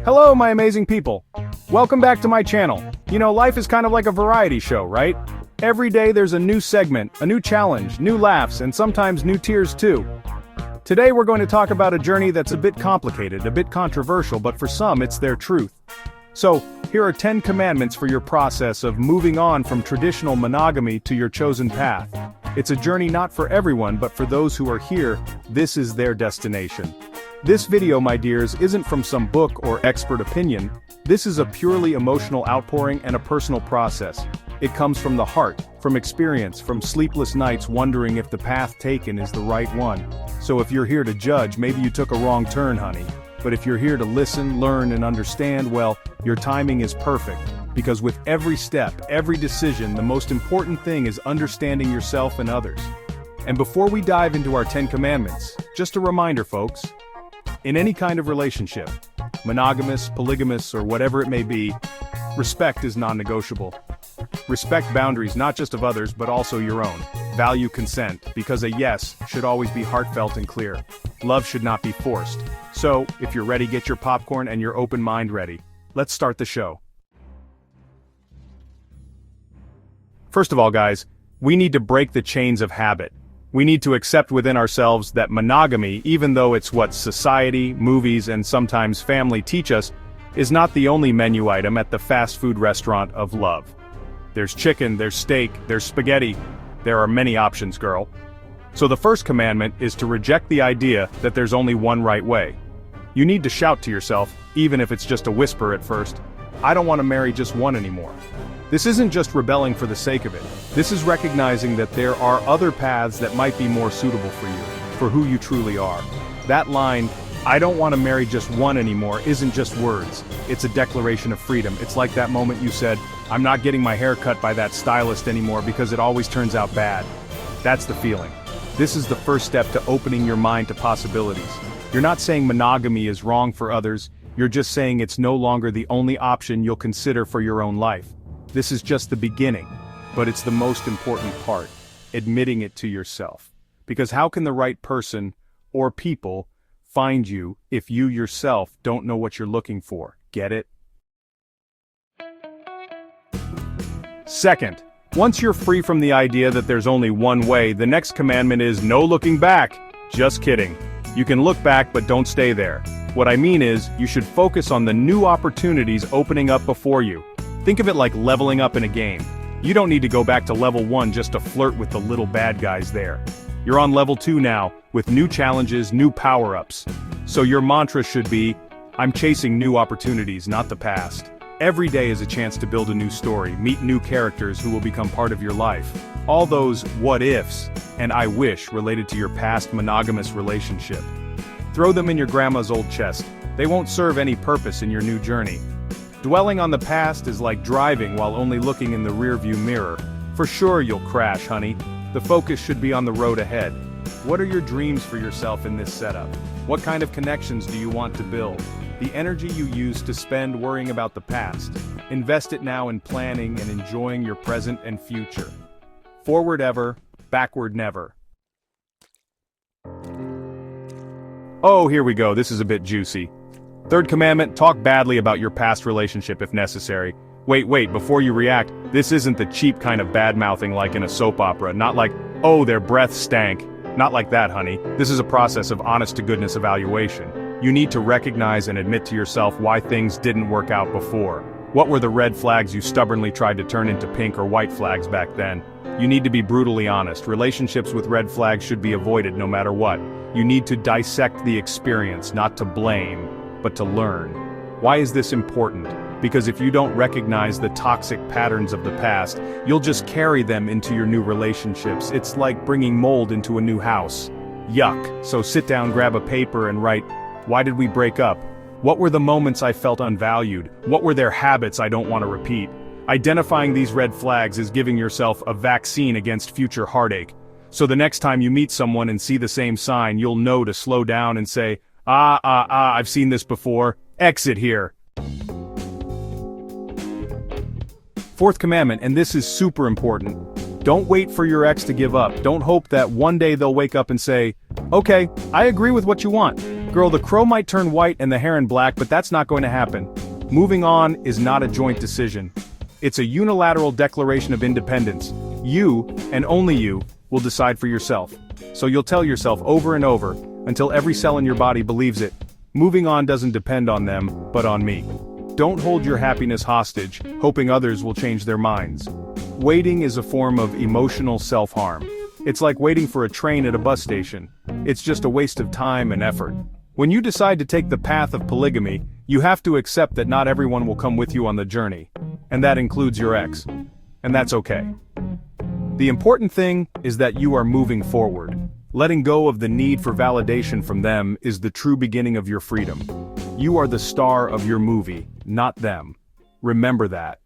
Hello, my amazing people. Welcome back to my channel. You know, life is kind of like a variety show, right? Every day there's a new segment, a new challenge, new laughs, and sometimes new tears too. Today we're going to talk about a journey that's a bit complicated, a bit controversial, but for some it's their truth. So, here are 10 commandments for your process of moving on from traditional monogamy to your chosen path. It's a journey not for everyone, but for those who are here, this is their destination. This video, my dears, isn't from some book or expert opinion. This is a purely emotional outpouring and a personal process. It comes from the heart, from experience, from sleepless nights wondering if the path taken is the right one. So if you're here to judge, maybe you took a wrong turn, honey. But if you're here to listen, learn, and understand, well, your timing is perfect. Because with every step, every decision, the most important thing is understanding yourself and others. And before we dive into our 10 commandments, just a reminder, folks. In any kind of relationship, monogamous, polygamous, or whatever it may be, respect is non-negotiable. Respect boundaries not just of others but also your own. Value consent, because a yes should always be heartfelt and clear. Love should not be forced. So, if you're ready, get your popcorn and your open mind ready. Let's start the show. First of all, guys, we need to break the chains of habit. We need to accept within ourselves that monogamy, even though it's what society, movies, and sometimes family teach us, is not the only menu item at the fast food restaurant of love. There's chicken, there's steak, there's spaghetti. There are many options, girl. So the first commandment is to reject the idea that there's only one right way. You need to shout to yourself, even if it's just a whisper at first, I don't want to marry just one anymore. This isn't just rebelling for the sake of it. This is recognizing that there are other paths that might be more suitable for you, for who you truly are. That line, I don't want to marry just one anymore, isn't just words. It's a declaration of freedom. It's like that moment you said, I'm not getting my hair cut by that stylist anymore because it always turns out bad. That's the feeling. This is the first step to opening your mind to possibilities. You're not saying monogamy is wrong for others, you're just saying it's no longer the only option you'll consider for your own life. This is just the beginning, but it's the most important part, admitting it to yourself. Because how can the right person, or people, find you if you yourself don't know what you're looking for? Get it? Second, once you're free from the idea that there's only one way, the next commandment is no looking back. Just kidding. You can look back but don't stay there. What I mean is, you should focus on the new opportunities opening up before you. Think of it like leveling up in a game. You don't need to go back to level 1 just to flirt with the little bad guys there. You're on level 2 now, with new challenges, new power-ups. So your mantra should be, I'm chasing new opportunities, not the past. Every day is a chance to build a new story, meet new characters who will become part of your life. All those what-ifs and I wish related to your past monogamous relationship. Throw them in your grandma's old chest. They won't serve any purpose in your new journey. Dwelling on the past is like driving while only looking in the rearview mirror. For sure you'll crash, honey. The focus should be on the road ahead. What are your dreams for yourself in this setup? What kind of connections do you want to build? The energy you use to spend worrying about the past. Invest it now in planning and enjoying your present and future. Forward ever, backward never. Oh, here we go, this is a bit juicy. Third commandment, talk badly about your past relationship if necessary. Wait, before you react, this isn't the cheap kind of bad-mouthing like in a soap opera, not like, oh, their breath stank. Not like that, honey. This is a process of honest-to-goodness evaluation. You need to recognize and admit to yourself why things didn't work out before. What were the red flags you stubbornly tried to turn into pink or white flags back then? You need to be brutally honest. Relationships with red flags should be avoided no matter what. You need to dissect the experience, not to blame, but to learn. Why is this important? Because if you don't recognize the toxic patterns of the past, you'll just carry them into your new relationships. It's like bringing mold into a new house. Yuck. So sit down, grab a paper and write, why did we break up? What were the moments I felt unvalued? What were their habits I don't want to repeat? Identifying these red flags is giving yourself a vaccine against future heartache. So the next time you meet someone and see the same sign, you'll know to slow down and say, I've seen this before. Exit here. Fourth commandment, and this is super important. Don't wait for your ex to give up. Don't hope that one day they'll wake up and say, okay, I agree with what you want. Girl, the crow might turn white and the heron black, but that's not going to happen. Moving on is not a joint decision. It's a unilateral declaration of independence. You, and only you, will decide for yourself. So you'll tell yourself over and over, until every cell in your body believes it. Moving on doesn't depend on them, but on me. Don't hold your happiness hostage, hoping others will change their minds. Waiting is a form of emotional self-harm. It's like waiting for a train at a bus station. It's just a waste of time and effort. When you decide to take the path of polygamy, you have to accept that not everyone will come with you on the journey. And that includes your ex. And that's okay. The important thing is that you are moving forward. Letting go of the need for validation from them is the true beginning of your freedom. You are the star of your movie, not them. Remember that.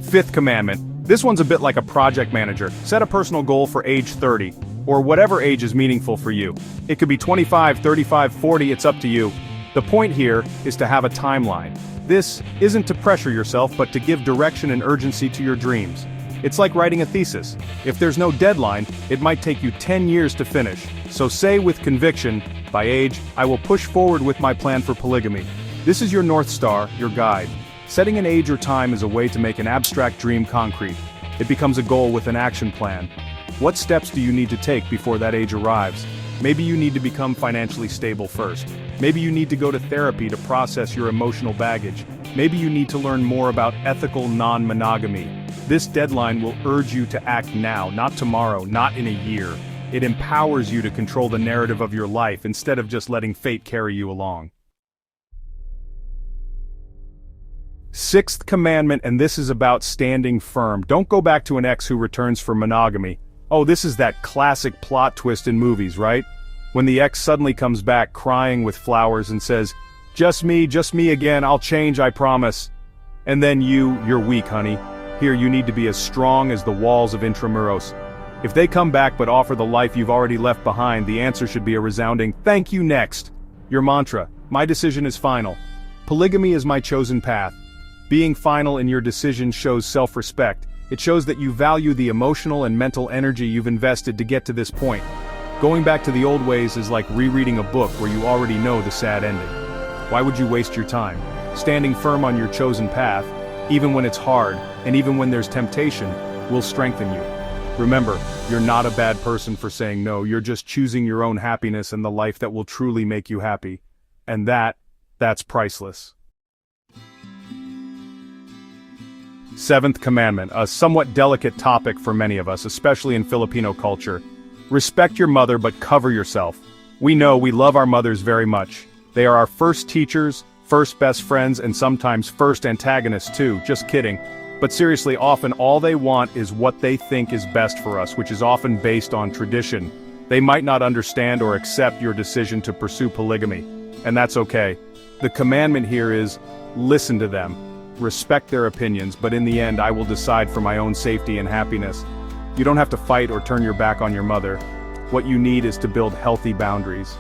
Fifth commandment. This one's a bit like a project manager. Set a personal goal for age 30, or whatever age is meaningful for you. It could be 25, 35, 40, it's up to you. The point here is to have a timeline. This isn't to pressure yourself, but to give direction and urgency to your dreams. It's like writing a thesis. If there's no deadline, it might take you 10 years to finish. So say with conviction, by age, I will push forward with my plan for polygamy. This is your North Star, your guide. Setting an age or time is a way to make an abstract dream concrete. It becomes a goal with an action plan. What steps do you need to take before that age arrives? Maybe you need to become financially stable first. Maybe you need to go to therapy to process your emotional baggage. Maybe you need to learn more about ethical non-monogamy. This deadline will urge you to act now, not tomorrow, not in a year. It empowers you to control the narrative of your life instead of just letting fate carry you along. Sixth commandment, and this is about standing firm. Don't go back to an ex who returns for monogamy. Oh, this is that classic plot twist in movies, right? When the ex suddenly comes back crying with flowers and says, just me again, I'll change, I promise. And then you're weak, honey. Here, you need to be as strong as the walls of Intramuros. If they come back but offer the life you've already left behind, the answer should be a resounding, thank you next. Your mantra, my decision is final. Polygamy is my chosen path. Being final in your decision shows self-respect. It shows that you value the emotional and mental energy you've invested to get to this point. Going back to the old ways is like rereading a book where you already know the sad ending. Why would you waste your time? Standing firm on your chosen path, even when it's hard, and even when there's temptation, will strengthen you. Remember, you're not a bad person for saying no, you're just choosing your own happiness and the life that will truly make you happy. And that's priceless. Seventh commandment, a somewhat delicate topic for many of us, especially in Filipino culture. Respect your mother, but cover yourself. We know we love our mothers very much. They are our first teachers, first best friends, and sometimes first antagonists too, just kidding. But seriously, often all they want is what they think is best for us, which is often based on tradition. They might not understand or accept your decision to pursue polygamy, and that's okay. The commandment here is, listen to them. Respect their opinions, but in the end I will decide for my own safety and happiness. You don't have to fight or turn your back on your mother. What you need is to build healthy boundaries.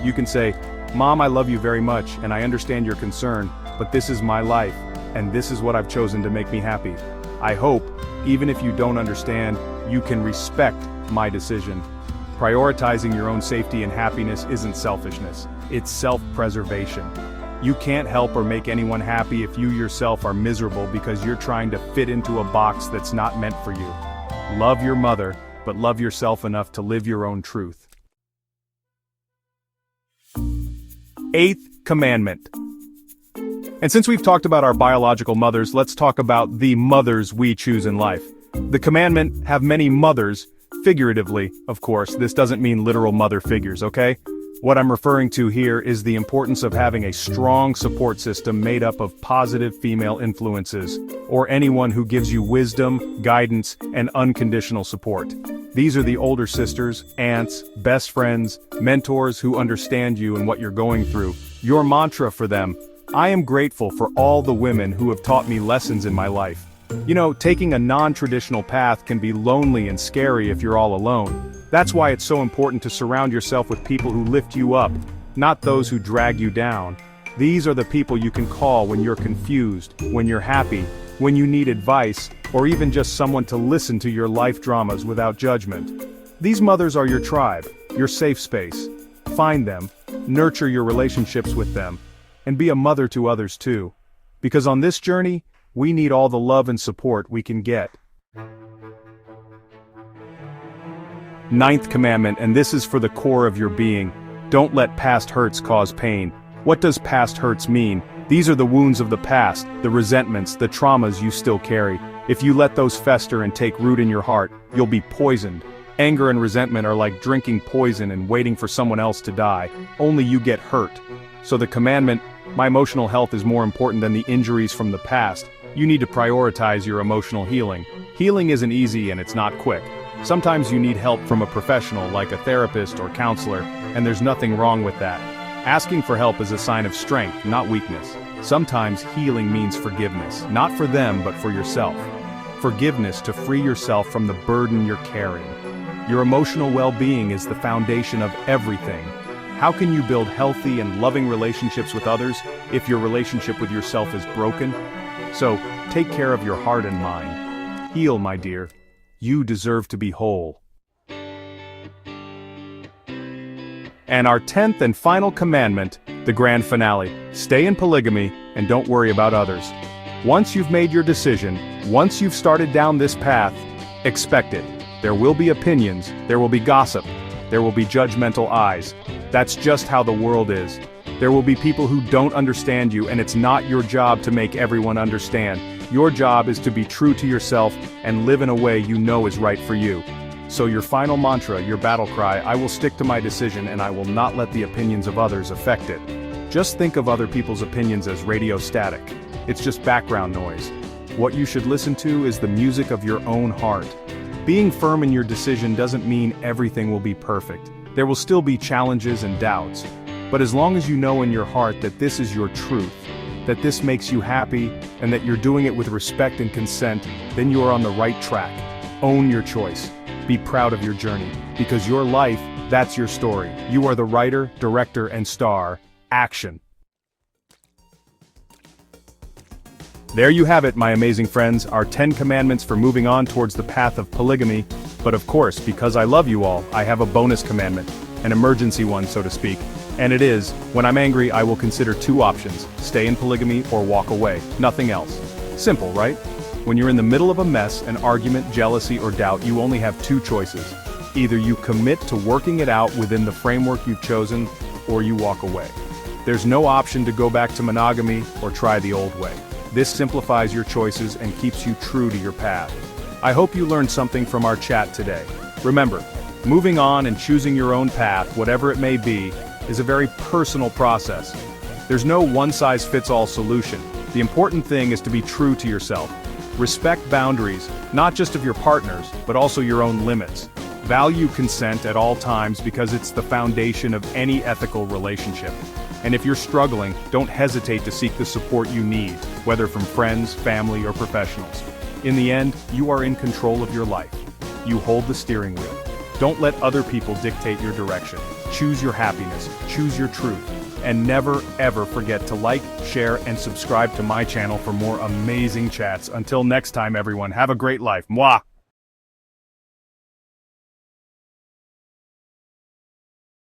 You can say, Mom, I love you very much, and I understand your concern, but this is my life, and this is what I've chosen to make me happy. I hope, even if you don't understand, you can respect my decision. Prioritizing your own safety and happiness isn't selfishness, it's self-preservation. You can't help or make anyone happy if you yourself are miserable because you're trying to fit into a box that's not meant for you. Love your mother, but love yourself enough to live your own truth. Eighth commandment. And since we've talked about our biological mothers, let's talk about the mothers we choose in life. The commandment, have many mothers, figuratively, of course. This doesn't mean literal mother figures, okay? What I'm referring to here is the importance of having a strong support system made up of positive female influences, or anyone who gives you wisdom, guidance, and unconditional support. These are the older sisters, aunts, best friends, mentors who understand you and what you're going through. Your mantra for them, I am grateful for all the women who have taught me lessons in my life. You know, taking a non-traditional path can be lonely and scary if you're all alone. That's why it's so important to surround yourself with people who lift you up, not those who drag you down. These are the people you can call when you're confused, when you're happy, when you need advice, or even just someone to listen to your life dramas without judgment. These mothers are your tribe. your safe space. Find them, nurture your relationships with them, and be a mother to others too. Because on this journey, we need all the love and support we can get. Ninth commandment, and this is for the core of your being. Don't let past hurts cause pain. What does past hurts mean? These are the wounds of the past, the resentments, the traumas you still carry. If you let those fester and take root in your heart, you'll be poisoned. Anger and resentment are like drinking poison and waiting for someone else to die. Only you get hurt. So the commandment, my emotional health is more important than the injuries from the past. You need to prioritize your emotional healing. Healing isn't easy and it's not quick. Sometimes you need help from a professional like a therapist or counselor, and there's nothing wrong with that. Asking for help is a sign of strength, not weakness. Sometimes healing means forgiveness, not for them but for yourself. Forgiveness to free yourself from the burden you're carrying. Your emotional well-being is the foundation of everything. How can you build healthy and loving relationships with others if your relationship with yourself is broken? So, take care of your heart and mind. Heal, my dear. You deserve to be whole. And our 10th and final commandment, the grand finale. Stay in polygamy and don't worry about others. Once you've made your decision, once you've started down this path, expect it. There will be opinions, there will be gossip, there will be judgmental eyes. That's just how the world is. There will be people who don't understand you, and it's not your job to make everyone understand. Your job is to be true to yourself and live in a way you know is right for you. So your final mantra, your battle cry, I will stick to my decision and I will not let the opinions of others affect it. Just think of other people's opinions as radio static. It's just background noise. What you should listen to is the music of your own heart. Being firm in your decision doesn't mean everything will be perfect. There will still be challenges and doubts. But as long as you know in your heart that this is your truth, that this makes you happy, and that you're doing it with respect and consent, then you are on the right track. Own your choice. Be proud of your journey, because your life, that's your story. You are the writer, director, and star. Action. There you have it, my amazing friends, our 10 commandments for moving on towards the path of polygamy. But of course, because I love you all, I have a bonus commandment, an emergency one, so to speak. And it is, when I'm angry, I will consider two options: stay in polygamy or walk away, nothing else. Simple, right? When you're in the middle of a mess, an argument, jealousy, or doubt, you only have two choices. Either you commit to working it out within the framework you've chosen, or you walk away. There's no option to go back to monogamy or try the old way. This simplifies your choices and keeps you true to your path. I hope you learned something from our chat today. Remember, moving on and choosing your own path, whatever it may be, is a very personal process. There's no one-size-fits-all solution. The important thing is to be true to yourself. Respect boundaries, not just of your partners, but also your own limits. Value consent at all times because it's the foundation of any ethical relationship. And if you're struggling, don't hesitate to seek the support you need, whether from friends, family, or professionals. In the end, you are in control of your life. You hold the steering wheel. Don't let other people dictate your direction. Choose your happiness, choose your truth, and never ever forget to like, share, and subscribe to my channel for more amazing chats. Until next time, everyone, have a great life. Mwah!